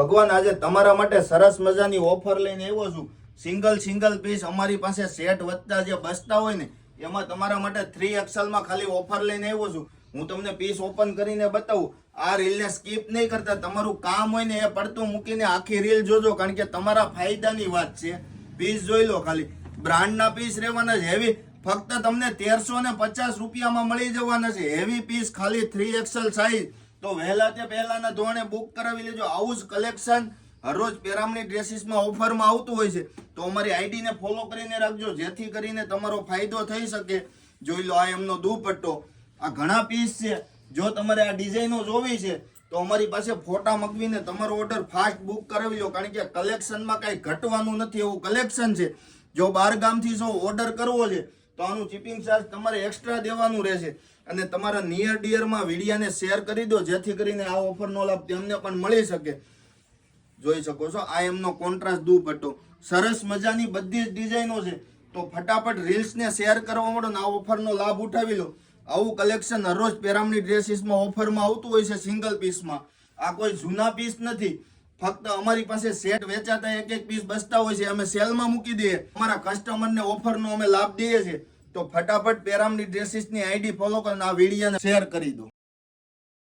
ભગવાન આજે તમારા માટે સરસ મજાની ઓફર લઈને આવ્યો છું। સિંગલ પીસ અમારી પાસે સેટ વધતા જે બસતા હોય ને એમાં તમારા માટે 3XL માં ખાલી ઓફર લઈને આવ્યો છું। હું તમને પીસ ઓપન કરીને બતાવું। આ રીલને સ્કીપ નહીં કરતા, તમારું કામ હોય ને એ પડતું મૂકીને આખી રીલ જોજો, કારણ કે તમારા ફાયદાની વાત છે। પીસ જોઈ લો, ખાલી બ્રાન્ડના પીસ રહેવાના છે। હેવી ફક્ત તમને 1350 રૂપિયામાં મળી જવાના છે। હેવી પીસ ખાલી 3XL સાઈઝ। તો વહેલા તે પહેલાના ધોરણે બુક કરાવી લેજો। આવું જ કલેક્શન હરરોજ પેરામની ડ્રેસીસમાં ઓફરમાં આવતું હોય છે, તો અમારી આઈડીને ફોલો કરીને રાખજો, જેથી કરીને તમારો ફાયદો થઈ શકે। જોઈ લો, આ એમનો દુપટ્ટો, આ ઘણા પીસ છે। જો તમારે આ ડિઝાઇનો જોવી છે તો અમારી પાસે ફોટા મગવીને તમારો ઓર્ડર ફાસ્ટ બુક કરાવી લો, કારણ કે કલેક્શનમાં કાંઈ ઘટવાનું નથી એવું કલેક્શન છે। જો 12 ગામથી જો ઓર્ડર કરવો છે તો આનું શિપિંગ ચાર્જ તમારે એક્સ્ટ્રા દેવાનું રહેશે। અને તમારા નિયર ડિયરમાં વિડીયાને શેર કરી દો, જેથી કરીને આ ઓફરનો લાભ તેમને પણ મળી શકે। જોઈ શકો છો, આ એમનો કોન્ટ્રાસ્ટ દુપટ્ટો, સરસ મજાની બધી જ ડિઝાઇનો છે। તો ફટાફટ રીલ્સને શેર કરવા માંડો ને આ ઓફરનો લાભ ઉઠાવી લો। આવું કલેક્શન હરરોજ પેરામની ડ્રેસીસમાં ઓફરમાં આવતું હોય છે સિંગલ પીસમાં। આ કોઈ જૂના પીસ નથી, ફક્ત અમારી પાસે સેટ વેચાતા એક પીસ બચતા હોય છે, અમે સેલમાં મૂકી દઈએ, અમારા કસ્ટમરને ઓફરનો અમે લાભ દઈએ છીએ। તો ફટાફટ પેરામની ડ્રેસીસની આઈડી ફોલો કરીને આ વિડીયોને શેર કરી દો।